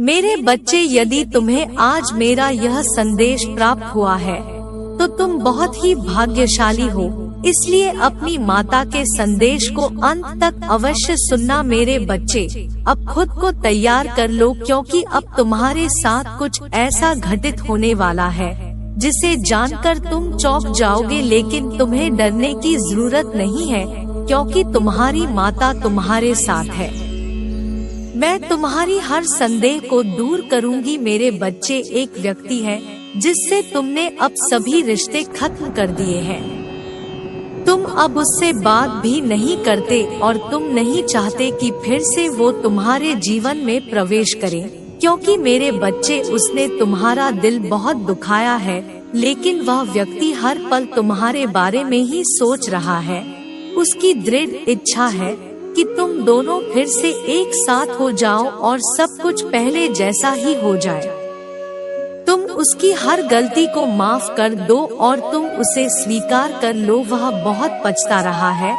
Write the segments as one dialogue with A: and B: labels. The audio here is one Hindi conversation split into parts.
A: मेरे बच्चे, यदि तुम्हें आज मेरा यह संदेश प्राप्त हुआ है तो तुम बहुत ही भाग्यशाली हो। इसलिए अपनी माता के संदेश को अंत तक अवश्य सुनना मेरे बच्चे। अब खुद को तैयार कर लो, क्योंकि अब तुम्हारे साथ कुछ ऐसा घटित होने वाला है जिसे जानकर तुम चौंक जाओगे। लेकिन तुम्हें डरने की जरूरत नहीं है, क्योंकि तुम्हारी माता तुम्हारे साथ है। मैं तुम्हारी हर संदेह को दूर करूंगी मेरे बच्चे। एक व्यक्ति है जिससे तुमने अब सभी रिश्ते खत्म कर दिए हैं। तुम अब उससे बात भी नहीं करते और तुम नहीं चाहते कि फिर से वो तुम्हारे जीवन में प्रवेश करे, क्योंकि मेरे बच्चे उसने तुम्हारा दिल बहुत दुखाया है। लेकिन वह व्यक्ति हर पल तुम्हारे बारे में ही सोच रहा है। उसकी दृढ़ इच्छा है कि तुम दोनों फिर से एक साथ हो जाओ और सब कुछ पहले जैसा ही हो जाए। तुम उसकी हर गलती को माफ कर दो और तुम उसे स्वीकार कर लो। वह बहुत पछता रहा है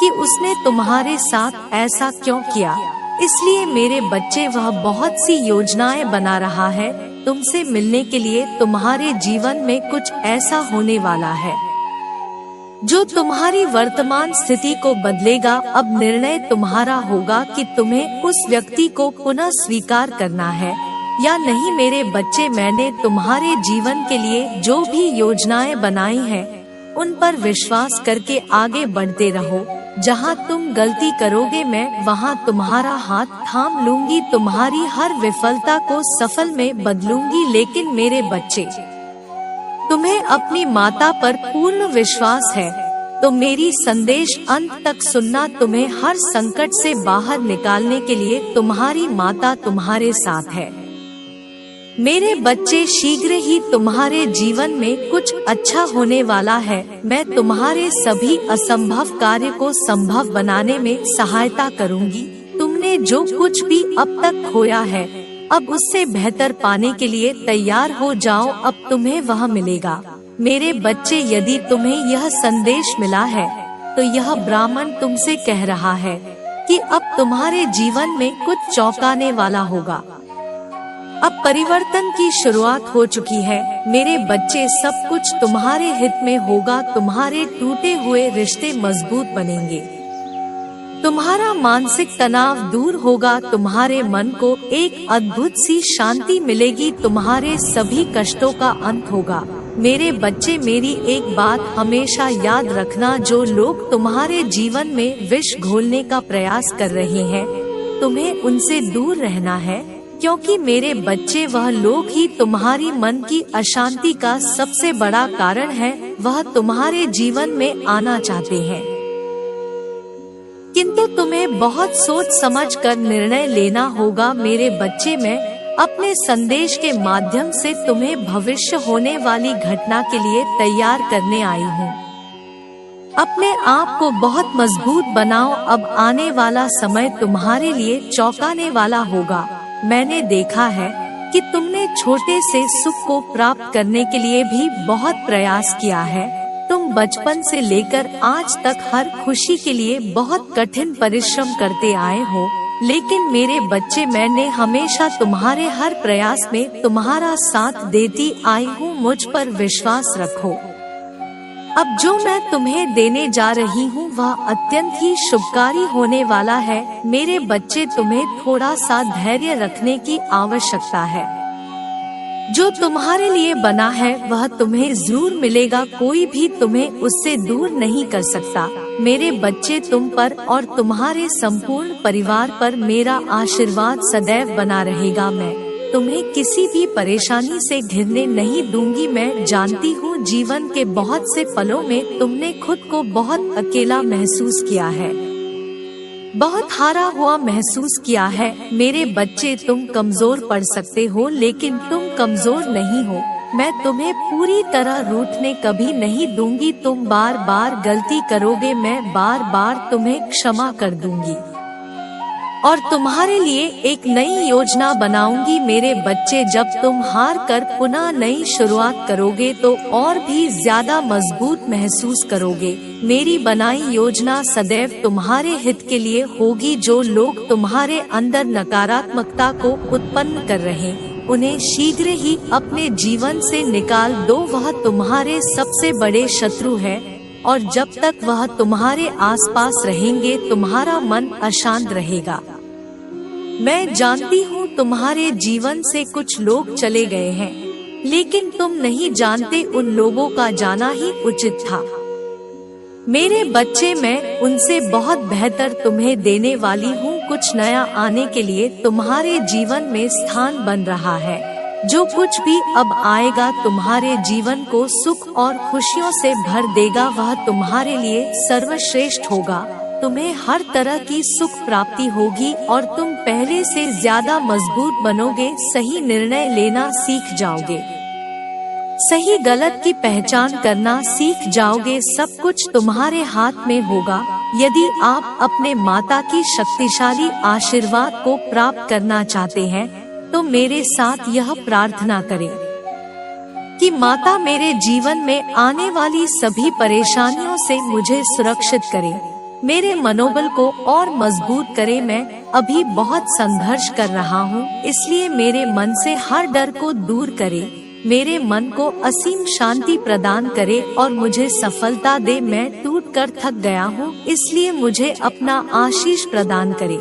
A: कि उसने तुम्हारे साथ ऐसा क्यों किया। इसलिए मेरे बच्चे, वह बहुत सी योजनाएं बना रहा है तुमसे मिलने के लिए। तुम्हारे जीवन में कुछ ऐसा होने वाला है जो तुम्हारी वर्तमान स्थिति को बदलेगा। अब निर्णय तुम्हारा होगा कि तुम्हें उस व्यक्ति को पुनः स्वीकार करना है या नहीं। मेरे बच्चे, मैंने तुम्हारे जीवन के लिए जो भी योजनाएं बनाई हैं, उन पर विश्वास करके आगे बढ़ते रहो। जहां तुम गलती करोगे, मैं वहां तुम्हारा हाथ थाम लूंगी, तुम्हारी हर विफलता को सफल में बदलूंगी। लेकिन मेरे बच्चे, तुम्हें अपनी माता पर पूर्ण विश्वास है तो मेरी संदेश अंत तक सुनना। तुम्हें हर संकट से बाहर निकालने के लिए तुम्हारी माता तुम्हारे साथ है। मेरे बच्चे, शीघ्र ही तुम्हारे जीवन में कुछ अच्छा होने वाला है। मैं तुम्हारे सभी असंभव कार्य को संभव बनाने में सहायता करूंगी। तुमने जो कुछ भी अब तक खोया है, अब उससे बेहतर पाने के लिए तैयार हो जाओ। अब तुम्हें वह मिलेगा। मेरे बच्चे, यदि तुम्हें यह संदेश मिला है तो यह ब्राह्मण तुमसे कह रहा है कि अब तुम्हारे जीवन में कुछ चौंकाने वाला होगा। अब परिवर्तन की शुरुआत हो चुकी है मेरे बच्चे। सब कुछ तुम्हारे हित में होगा। तुम्हारे टूटे हुए रिश्ते मजबूत बनेंगे। तुम्हारा मानसिक तनाव दूर होगा। तुम्हारे मन को एक अद्भुत सी शांति मिलेगी। तुम्हारे सभी कष्टों का अंत होगा। मेरे बच्चे, मेरी एक बात हमेशा याद रखना, जो लोग तुम्हारे जीवन में विष घोलने का प्रयास कर रहे हैं, तुम्हें उनसे दूर रहना है, क्योंकि मेरे बच्चे, वह लोग ही तुम्हारी मन की अशांति का सबसे बड़ा कारण है। वह तुम्हारे जीवन में आना चाहते हैं, किंतु तुम्हें बहुत सोच समझ कर निर्णय लेना होगा। मेरे बच्चे, मैं अपने संदेश के माध्यम से तुम्हें भविष्य होने वाली घटना के लिए तैयार करने आई हूँ। अपने आप को बहुत मजबूत बनाओ। अब आने वाला समय तुम्हारे लिए चौंकाने वाला होगा। मैंने देखा है कि तुमने छोटे से सुख को प्राप्त करने के लिए भी बहुत प्रयास किया है। तुम बचपन से लेकर आज तक हर खुशी के लिए बहुत कठिन परिश्रम करते आए हो। लेकिन मेरे बच्चे, मैंने हमेशा तुम्हारे हर प्रयास में तुम्हारा साथ देती आई हूँ। मुझ पर विश्वास रखो। अब जो मैं तुम्हें देने जा रही हूँ वह अत्यंत ही शुभकारी होने वाला है। मेरे बच्चे, तुम्हें थोड़ा सा धैर्य रखने की आवश्यकता है। जो तुम्हारे लिए बना है वह तुम्हें जरूर मिलेगा। कोई भी तुम्हें उससे दूर नहीं कर सकता। मेरे बच्चे, तुम पर और तुम्हारे संपूर्ण परिवार पर मेरा आशीर्वाद सदैव बना रहेगा। मैं तुम्हें किसी भी परेशानी से घिरने नहीं दूंगी। मैं जानती हूँ जीवन के बहुत से पलों में तुमने खुद को बहुत अकेला महसूस किया है, बहुत हारा हुआ महसूस किया है। मेरे बच्चे, तुम कमजोर पड़ सकते हो, लेकिन तुम कमजोर नहीं हो। मैं तुम्हें पूरी तरह रूठने कभी नहीं दूंगी। तुम बार बार गलती करोगे, मैं बार बार तुम्हें क्षमा कर दूंगी। और तुम्हारे लिए एक नई योजना बनाऊंगी। मेरे बच्चे, जब तुम हार कर पुनः नई शुरुआत करोगे तो और भी ज्यादा मजबूत महसूस करोगे। मेरी बनाई योजना सदैव तुम्हारे हित के लिए होगी। जो लोग तुम्हारे अंदर नकारात्मकता को उत्पन्न कर रहे, उन्हें शीघ्र ही अपने जीवन से निकाल दो। वह तुम्हारे सबसे बड़े शत्रु है और जब तक वह तुम्हारे आसपास रहेंगे तुम्हारा मन अशांत रहेगा। मैं जानती हूँ तुम्हारे जीवन से कुछ लोग चले गए हैं, लेकिन तुम नहीं जानते उन लोगों का जाना ही उचित था। मेरे बच्चे, मैं उनसे बहुत बेहतर तुम्हें देने वाली हूँ। कुछ नया आने के लिए तुम्हारे जीवन में स्थान बन रहा है। जो कुछ भी अब आएगा तुम्हारे जीवन को सुख और खुशियों से भर देगा। वह तुम्हारे लिए सर्वश्रेष्ठ होगा। तुम्हें हर तरह की सुख प्राप्ति होगी और तुम पहले से ज्यादा मजबूत बनोगे। सही निर्णय लेना सीख जाओगे, सही गलत की पहचान करना सीख जाओगे। सब कुछ तुम्हारे हाथ में होगा। यदि आप अपने माता की शक्तिशाली आशीर्वाद को प्राप्त करना चाहते हैं तो मेरे साथ यह प्रार्थना करें कि माता मेरे जीवन में आने वाली सभी परेशानियों से मुझे सुरक्षित करे, मेरे मनोबल को और मजबूत करे। मैं अभी बहुत संघर्ष कर रहा हूँ, इसलिए मेरे मन से हर डर को दूर करे, मेरे मन को असीम शांति प्रदान करे और मुझे सफलता दे। मैं टूट कर थक गया हूँ, इसलिए मुझे अपना आशीष प्रदान करे,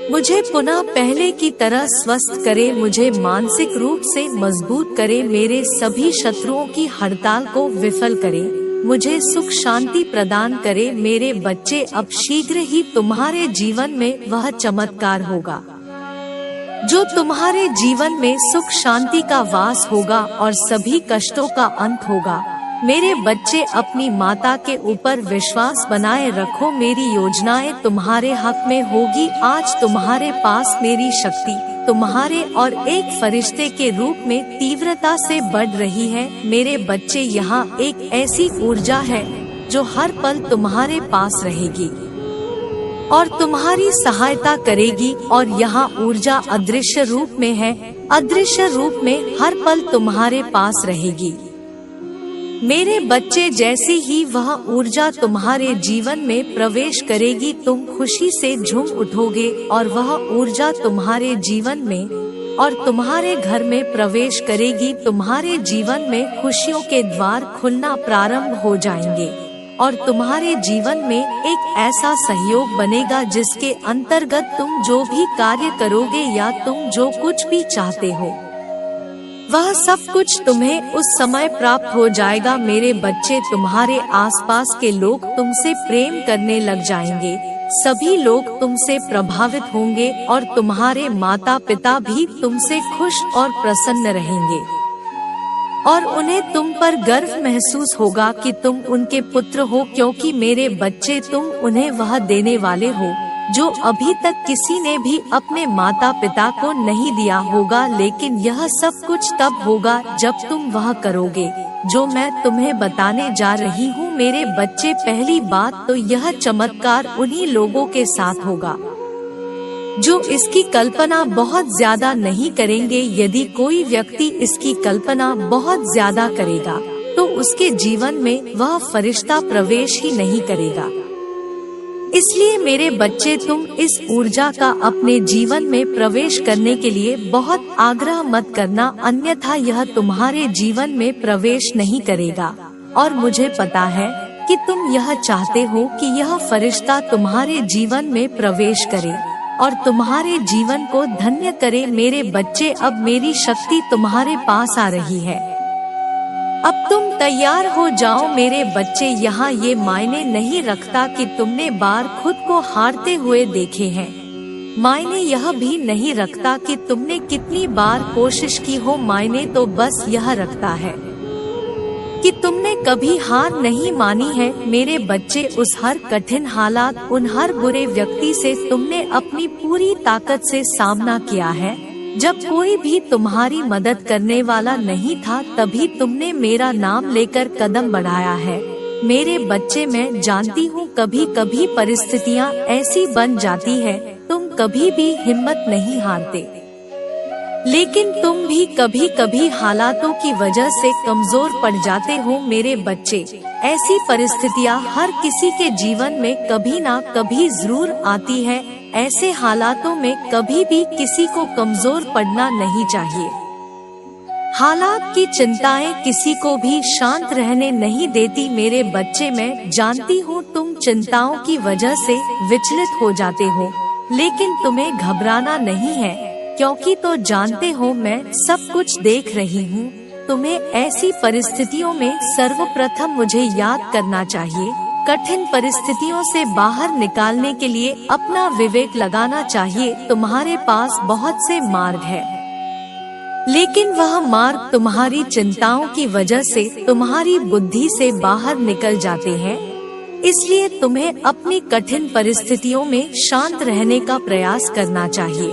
A: मुझे पुनः पहले की तरह स्वस्थ करे, मुझे मानसिक रूप से मजबूत करे, मेरे सभी शत्रुओं की हड़ताल को विफल करे, मुझे सुख शांति प्रदान करे। मेरे बच्चे, अब शीघ्र ही तुम्हारे जीवन में वह चमत्कार होगा जो तुम्हारे जीवन में सुख शांति का वास होगा और सभी कष्टों का अंत होगा। मेरे बच्चे, अपनी माता के ऊपर विश्वास बनाए रखो। मेरी योजनाएं तुम्हारे हक में होगी। आज तुम्हारे पास मेरी शक्ति तुम्हारे और एक फरिश्ते के रूप में तीव्रता से बढ़ रही है। मेरे बच्चे, यहाँ एक ऐसी ऊर्जा है जो हर पल तुम्हारे पास रहेगी और तुम्हारी सहायता करेगी। और यहाँ ऊर्जा अदृश्य रूप में है, अदृश्य रूप में हर पल तुम्हारे पास रहेगी। मेरे बच्चे, जैसे ही वह ऊर्जा तुम्हारे जीवन में प्रवेश करेगी तुम खुशी से झूम उठोगे और वह ऊर्जा तुम्हारे जीवन में और तुम्हारे घर में प्रवेश करेगी। तुम्हारे जीवन में खुशियों के द्वार खुलना प्रारंभ हो जाएंगे और तुम्हारे जीवन में एक ऐसा सहयोग बनेगा जिसके अंतर्गत तुम जो भी कार्य करोगे या तुम जो कुछ भी चाहते हो वह सब कुछ तुम्हें उस समय प्राप्त हो जाएगा। मेरे बच्चे, तुम्हारे आसपास के लोग तुमसे प्रेम करने लग जाएंगे, सभी लोग तुमसे प्रभावित होंगे और तुम्हारे माता पिता भी तुमसे खुश और प्रसन्न रहेंगे और उन्हें तुम पर गर्व महसूस होगा कि तुम उनके पुत्र हो, क्योंकि मेरे बच्चे, तुम उन्हें वह देने वाले हो जो अभी तक किसी ने भी अपने माता पिता को नहीं दिया होगा। लेकिन यह सब कुछ तब होगा जब तुम वह करोगे जो मैं तुम्हें बताने जा रही हूँ। मेरे बच्चे, पहली बात तो यह चमत्कार उन्हीं लोगों के साथ होगा जो इसकी कल्पना बहुत ज्यादा नहीं करेंगे। यदि कोई व्यक्ति इसकी कल्पना बहुत ज्यादा करेगा तो उसके जीवन में वह फरिश्ता प्रवेश ही नहीं करेगा। इसलिए मेरे बच्चे, तुम इस ऊर्जा का अपने जीवन में प्रवेश करने के लिए बहुत आग्रह मत करना, अन्यथा यह तुम्हारे जीवन में प्रवेश नहीं करेगा। और मुझे पता है कि तुम यह चाहते हो कि यह फरिश्ता तुम्हारे जीवन में प्रवेश करे और तुम्हारे जीवन को धन्य करे। मेरे बच्चे, अब मेरी शक्ति तुम्हारे पास आ रही है, अब तुम तैयार हो जाओ। मेरे बच्चे, यहाँ ये मायने नहीं रखता कि तुमने बार खुद को हारते हुए देखे हैं, मायने यह भी नहीं रखता कि तुमने कितनी बार कोशिश की हो, मायने तो बस यह रखता है कि तुमने कभी हार नहीं मानी है। मेरे बच्चे, उस हर कठिन हालात, उन हर बुरे व्यक्ति से तुमने अपनी पूरी ताकत से सामना किया है। जब कोई भी तुम्हारी मदद करने वाला नहीं था तभी तुमने मेरा नाम लेकर कदम बढ़ाया है। मेरे बच्चे, मैं जानती हूँ कभी कभी परिस्थितियाँ ऐसी बन जाती है तुम कभी भी हिम्मत नहीं हारते। लेकिन तुम भी कभी कभी हालातों की वजह से कमजोर पड़ जाते हो मेरे बच्चे। ऐसी परिस्थितियां हर किसी के जीवन में कभी ना कभी जरूर आती है। ऐसे हालातों में कभी भी किसी को कमजोर पड़ना नहीं चाहिए। हालात की चिंताएं किसी को भी शांत रहने नहीं देती मेरे बच्चे। मैं जानती हूँ तुम चिंताओं की वजह से विचलित हो जाते हो, लेकिन तुम्हें घबराना नहीं है, क्योंकि तो जानते हो मैं सब कुछ देख रही हूँ। तुम्हें ऐसी परिस्थितियों में सर्वप्रथम मुझे याद करना चाहिए। कठिन परिस्थितियों से बाहर निकालने के लिए अपना विवेक लगाना चाहिए। तुम्हारे पास बहुत से मार्ग है, लेकिन वह मार्ग तुम्हारी चिंताओं की वजह से तुम्हारी बुद्धि से बाहर निकल जाते हैं। इसलिए तुम्हें अपनी कठिन परिस्थितियों में शांत रहने का प्रयास करना चाहिए।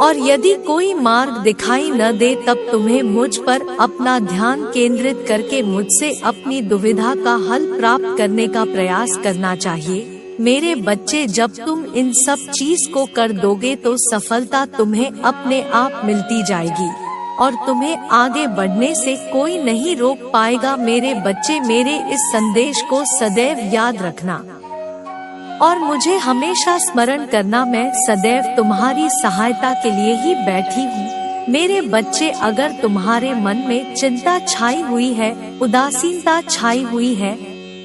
A: और यदि कोई मार्ग दिखाई न दे तब तुम्हें मुझ पर अपना ध्यान केंद्रित करके मुझसे अपनी दुविधा का हल प्राप्त करने का प्रयास करना चाहिए। मेरे बच्चे, जब तुम इन सब चीज को कर दोगे तो सफलता तुम्हें अपने आप मिलती जाएगी और तुम्हें आगे बढ़ने से कोई नहीं रोक पाएगा। मेरे बच्चे, मेरे इस संदेश को सदैव याद रखना और मुझे हमेशा स्मरण करना। मैं सदैव तुम्हारी सहायता के लिए ही बैठी हूँ। मेरे बच्चे, अगर तुम्हारे मन में चिंता छाई हुई है, उदासीनता छाई हुई है,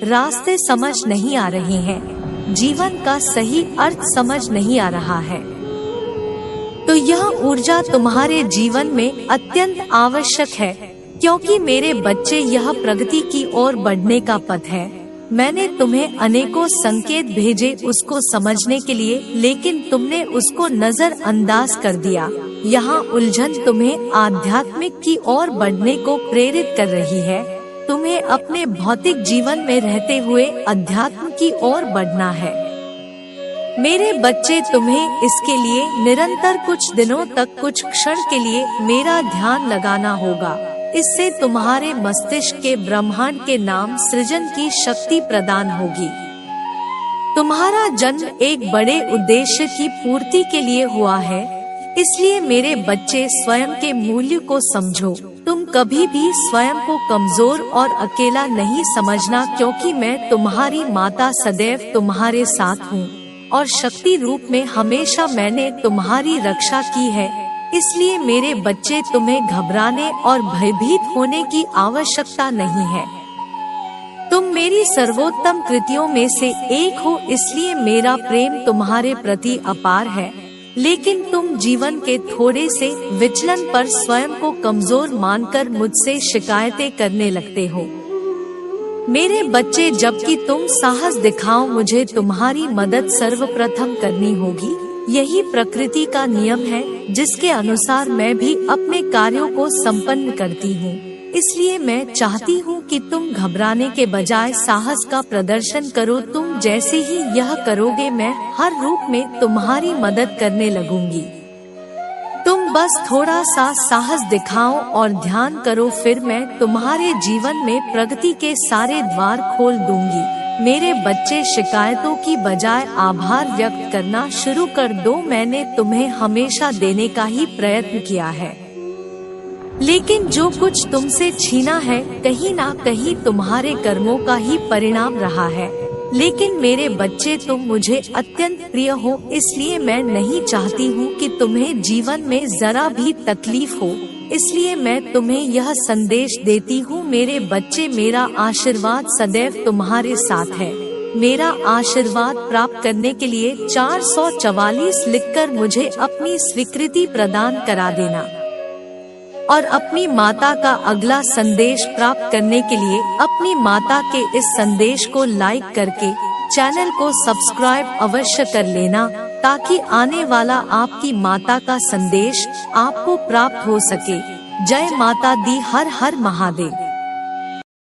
A: रास्ते समझ नहीं आ रहे हैं, जीवन का सही अर्थ समझ नहीं आ रहा है, तो यह ऊर्जा तुम्हारे जीवन में अत्यंत आवश्यक है, क्योंकि मेरे बच्चे यह प्रगति की ओर बढ़ने का पथ है। मैंने तुम्हें अनेकों संकेत भेजे उसको समझने के लिए, लेकिन तुमने उसको नजरअंदाज कर दिया। यहाँ उलझन तुम्हें आध्यात्मिक की ओर बढ़ने को प्रेरित कर रही है। तुम्हें अपने भौतिक जीवन में रहते हुए अध्यात्म की ओर बढ़ना है। मेरे बच्चे, तुम्हें इसके लिए निरंतर कुछ दिनों तक, कुछ क्षण के लिए मेरा ध्यान लगाना होगा। इससे तुम्हारे मस्तिष्क के ब्रह्मांड के नाम सृजन की शक्ति प्रदान होगी। तुम्हारा जन्म एक बड़े उद्देश्य की पूर्ति के लिए हुआ है। इसलिए मेरे बच्चे, स्वयं के मूल्य को समझो। तुम कभी भी स्वयं को कमजोर और अकेला नहीं समझना, क्योंकि मैं तुम्हारी माता सदैव तुम्हारे साथ हूँ और शक्ति रूप में हमेशा मैंने तुम्हारी रक्षा की है। इसलिए मेरे बच्चे, तुम्हें घबराने और भयभीत होने की आवश्यकता नहीं है। तुम मेरी सर्वोत्तम कृतियों में से एक हो, इसलिए मेरा प्रेम तुम्हारे प्रति अपार है। लेकिन तुम जीवन के थोड़े से विचलन पर स्वयं को कमजोर मानकर मुझसे शिकायतें करने लगते हो। मेरे बच्चे, जबकि तुम साहस दिखाओ, मुझे तुम्हारी मदद सर्वप्रथम करनी होगी। यही प्रकृति का नियम है, जिसके अनुसार मैं भी अपने कार्यों को संपन्न करती हूँ। इसलिए मैं चाहती हूँ कि तुम घबराने के बजाय साहस का प्रदर्शन करो। तुम जैसे ही यह करोगे, मैं हर रूप में तुम्हारी मदद करने लगूंगी। तुम बस थोड़ा सा साहस दिखाओ और ध्यान करो, फिर मैं तुम्हारे जीवन में प्रगति के सारे द्वार खोल दूंगी। मेरे बच्चे, शिकायतों की बजाय आभार व्यक्त करना शुरू कर दो। मैंने तुम्हें हमेशा देने का ही प्रयत्न किया है, लेकिन जो कुछ तुमसे छीना है, कहीं ना कहीं तुम्हारे कर्मों का ही परिणाम रहा है। लेकिन मेरे बच्चे, तुम मुझे अत्यंत प्रिय हो, इसलिए मैं नहीं चाहती हूँ कि तुम्हें जीवन में जरा भी तकलीफ हो। इसलिए मैं तुम्हें यह संदेश देती हूँ मेरे बच्चे, मेरा आशीर्वाद सदैव तुम्हारे साथ है। मेरा आशीर्वाद प्राप्त करने के लिए 444 लिखकर मुझे अपनी स्वीकृति प्रदान करा देना और अपनी माता का अगला संदेश प्राप्त करने के लिए अपनी माता के इस संदेश को लाइक करके चैनल को सब्सक्राइब अवश्य कर लेना, ताकि आने वाला आपकी माता का संदेश आपको प्राप्त हो सके। जय माता दी, हर हर महादेव।